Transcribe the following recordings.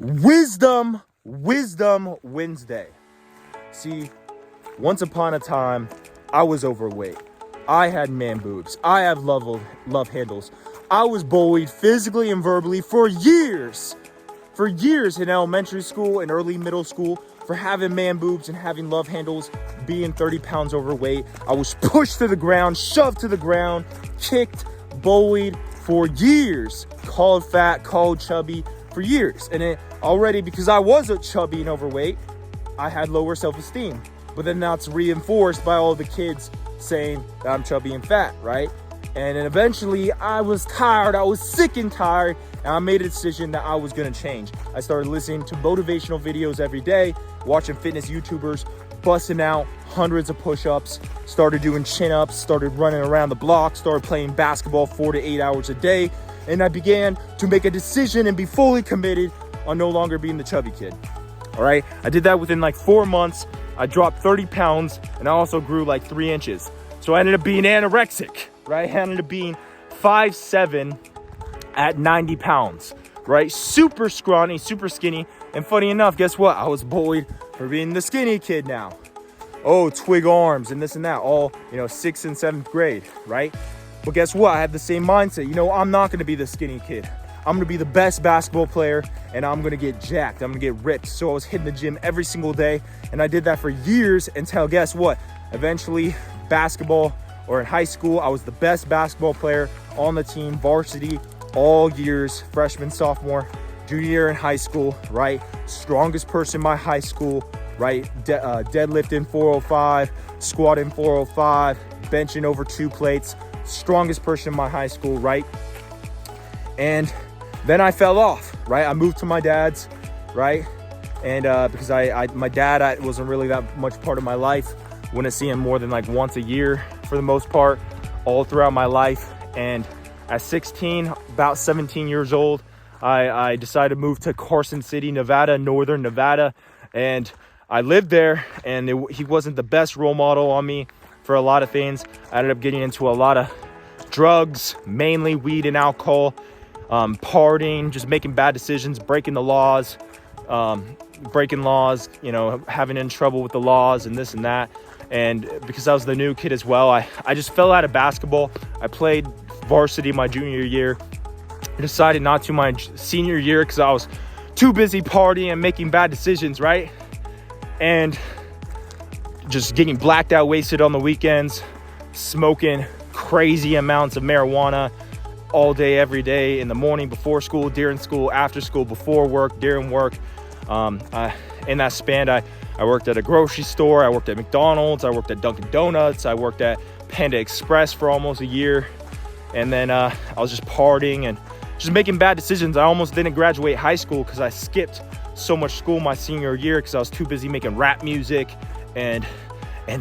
Wisdom Wednesday. See, once upon a time, I was overweight. I had man boobs. I had love handles. I was bullied physically and verbally for years in elementary school and early middle school for having man boobs and having love handles, being 30 pounds overweight. I was pushed to the ground, shoved to the ground, kicked, bullied for years, called fat, called chubby for years. And it already, because I was chubby and overweight, I had lower self-esteem. But then that's reinforced by all the kids saying that I'm chubby and fat, right? And then eventually I was tired, I was sick and tired, and I made a decision that I was gonna change. I started listening to motivational videos every day, watching fitness YouTubers, busting out hundreds of push-ups, started doing chin-ups, started running around the block, started playing basketball 4 to 8 hours a day, and I began to make a decision and be fully committed on no longer being the chubby kid. All right, I did that within like 4 months. I dropped 30 pounds and I also grew like 3 inches. So I ended up being anorexic, right? I ended up being 5'7" at 90 pounds, right? Super scrawny, super skinny. And funny enough, guess what? I was bullied for being the skinny kid now. Oh, twig arms and this and that, all, 6th and 7th grade, right? But guess what? I had the same mindset. I'm not gonna be the skinny kid. I'm gonna be the best basketball player and I'm gonna get jacked. I'm gonna get ripped. So I was hitting the gym every single day and I did that for years until guess what? Eventually basketball or in high school, I was the best basketball player on the team, varsity, all years, freshman, sophomore, junior year in high school, right? Strongest person in my high school, right? Deadlifting 405, squatting 405, benching over 2 plates, strongest person in my high school, right? And then I fell off, right? I moved to my dad's, right? And because my dad wasn't really that much part of my life. Wouldn't see him more than like once a year for the most part, all throughout my life. And at 16, about 17 years old, I decided to move to Carson City, Nevada, northern Nevada. And I lived there and he wasn't the best role model on me for a lot of things. I ended up getting into a lot of drugs, mainly weed and alcohol, partying, just making bad decisions, breaking laws, having in trouble with the laws and this and that. And because I was the new kid as well, I just fell out of basketball. I played varsity my junior year. I decided not to my senior year because I was too busy partying and making bad decisions, right? And just getting blacked out, wasted on the weekends, smoking crazy amounts of marijuana all day, every day, in the morning, before school, during school, after school, before work, during work. In that span, I worked at a grocery store, I worked at McDonald's, I worked at Dunkin' Donuts, I worked at Panda Express for almost a year. And then I was just partying and just making bad decisions. I almost didn't graduate high school because I skipped so much school my senior year because I was too busy making rap music and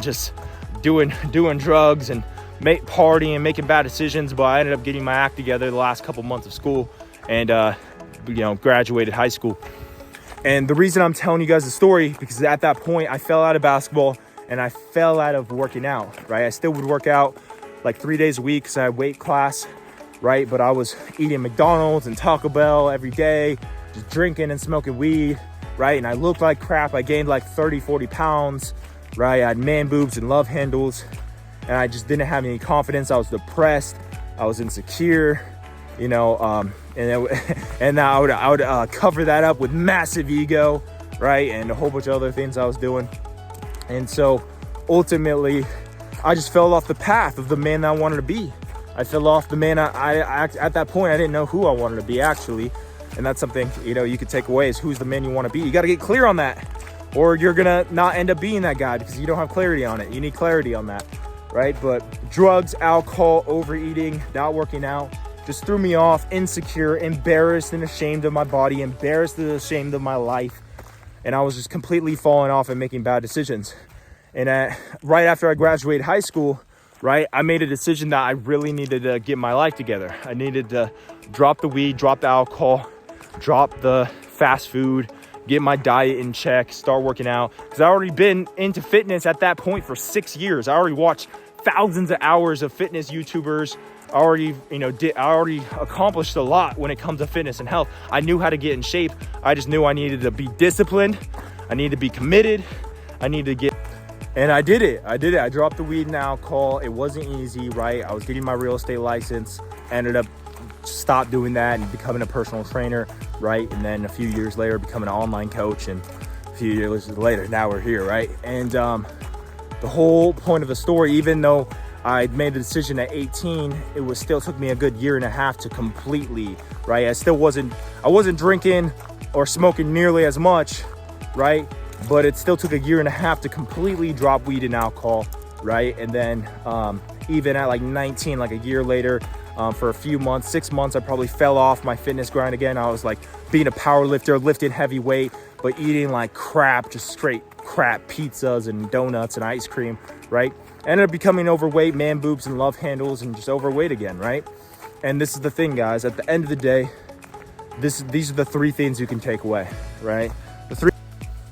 just doing drugs and partying and making bad decisions. But I ended up getting my act together the last couple months of school and graduated high school. And the reason I'm telling you guys the story, because at that point I fell out of basketball and I fell out of working out, right? I still would work out like 3 days a week because I had weight class, right? But I was eating McDonald's and Taco Bell every day, just drinking and smoking weed, right? And I looked like crap. I gained like 30, 40 pounds, right? I had man boobs and love handles and I just didn't have any confidence. I was depressed. I was insecure, and I would cover that up with massive ego, right? And a whole bunch of other things I was doing. And so ultimately, I just fell off the path of the man that I wanted to be. I fell off the man I at that point, I didn't know who I wanted to be actually. And that's something, you could take away is who's the man you want to be. You got to get clear on that or you're going to not end up being that guy because you don't have clarity on it. You need clarity on that, right? But drugs, alcohol, overeating, not working out, just threw me off, insecure, embarrassed and ashamed of my body, embarrassed and ashamed of my life. And I was just completely falling off and making bad decisions. And right after I graduated high school, right, I made a decision that I really needed to get my life together. I needed to drop the weed, drop the alcohol, drop the fast food, get my diet in check, start working out. Because I already been into fitness at that point for 6 years. I already watched thousands of hours of fitness YouTubers, I already accomplished a lot when it comes to fitness and health. I knew how to get in shape. I just knew I needed to be disciplined. I needed to be committed. And I did it. I dropped the weed and alcohol. It wasn't easy, right? I was getting my real estate license, ended up stopped doing that and becoming a personal trainer, right? And then a few years later, becoming an online coach, and a few years later, now we're here, right? And the whole point of the story, even though I made the decision at 18, it still took me a good year and a half to completely, right? I wasn't drinking or smoking nearly as much, right? But it still took a year and a half to completely drop weed and alcohol, right? And then even at like 19, like a year later, for a few months, 6 months, I probably fell off my fitness grind again. I was like being a power lifter, lifting heavy weight, but eating like crap, just straight crap, pizzas and donuts and ice cream, right? Ended up becoming overweight, man boobs and love handles, and just overweight again, right? And this is the thing, guys, at the end of the day, these are the three things you can take away, right?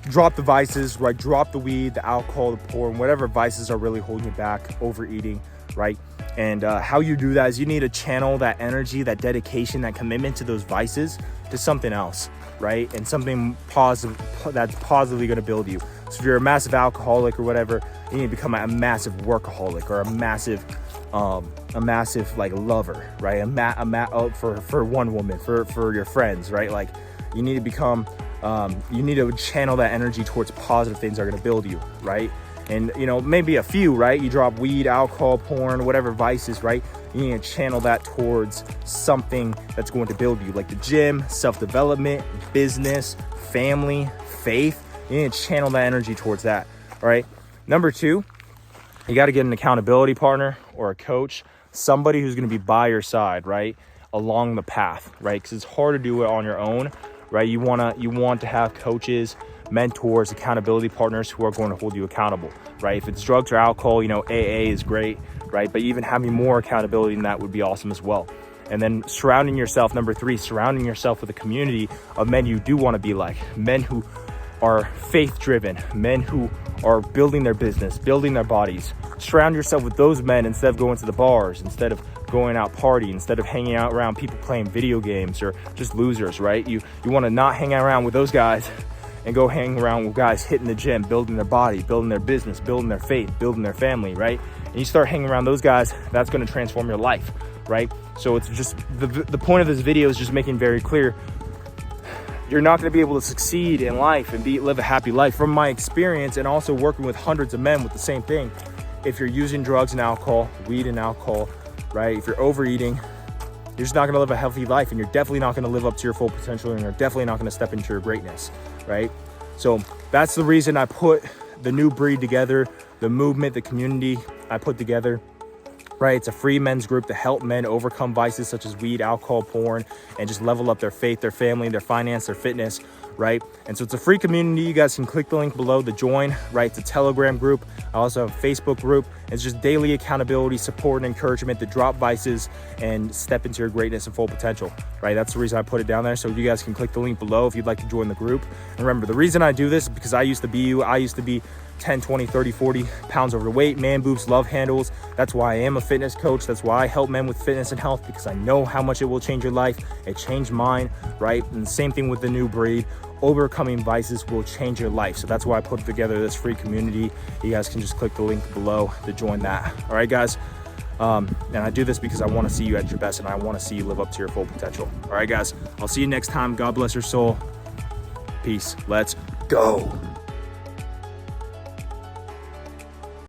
Drop the vices, right? Drop the weed, the alcohol, the porn, whatever vices are really holding you back, overeating, right? And how you do that is you need to channel that energy, that dedication, that commitment to those vices to something else, right? And something positive that's positively going to build you. So if you're a massive alcoholic or whatever, you need to become a massive workaholic, or a massive like lover, right? For one woman, for your friends, right? Like you need to become, you need to channel that energy towards positive things that are going to build you, right? And maybe a few, right? You drop weed, alcohol, porn, whatever vices, right? You need to channel that towards something that's going to build you, like the gym, self-development, business, family, faith. You need to channel that energy towards that, all right? Number 2, you got to get an accountability partner or a coach, somebody who's going to be by your side, right? Along the path, right? Because it's hard to do it on your own, right? You want to have coaches, mentors, accountability partners who are going to hold you accountable, right? If it's drugs or alcohol, AA is great, right? But even having more accountability than that would be awesome as well. And then surrounding yourself, number 3, surrounding yourself with a community of men you do want to be like, men who are faith-driven, men who are building their business, building their bodies. Surround yourself with those men instead of going to the bars, instead of going out partying, instead of hanging out around people playing video games or just losers, right? You want to not hang out around with those guys and go hang around with guys hitting the gym, building their body, building their business, building their faith, building their family, right? And you start hanging around those guys, that's going to transform your life, right? So it's just, the point of this video is just making very clear, you're not going to be able to succeed in life and live a happy life. From my experience and also working with hundreds of men with the same thing, if you're using drugs and alcohol, weed and alcohol, right? If you're overeating, you're just not going to live a healthy life, and you're definitely not going to live up to your full potential, and you're definitely not going to step into your greatness, right? So that's the reason I put the new breed together, the movement, the community I put together, right? It's a free men's group to help men overcome vices such as weed, alcohol, porn, and just level up their faith, their family, their finance, their fitness, right? And so it's a free community. You guys can click the link below to join, right? It's a Telegram group. I also have a Facebook group. It's just daily accountability, support, and encouragement to drop vices and step into your greatness and full potential, right? That's the reason I put it down there. So you guys can click the link below if you'd like to join the group. And remember, the reason I do this is because I used to be you. I used to be 10, 20, 30, 40 pounds overweight, man boobs, love handles. That's why I am a fitness coach. That's why I help men with fitness and health, because I know how much it will change your life. It changed mine, right? And the same thing with the new breed. Overcoming vices will change your life. So that's why I put together this free community. You guys can just click the link below to join that. All right, guys. And I do this because I want to see you at your best, and I want to see you live up to your full potential. All right, guys. I'll see you next time. God bless your soul. Peace. Let's go.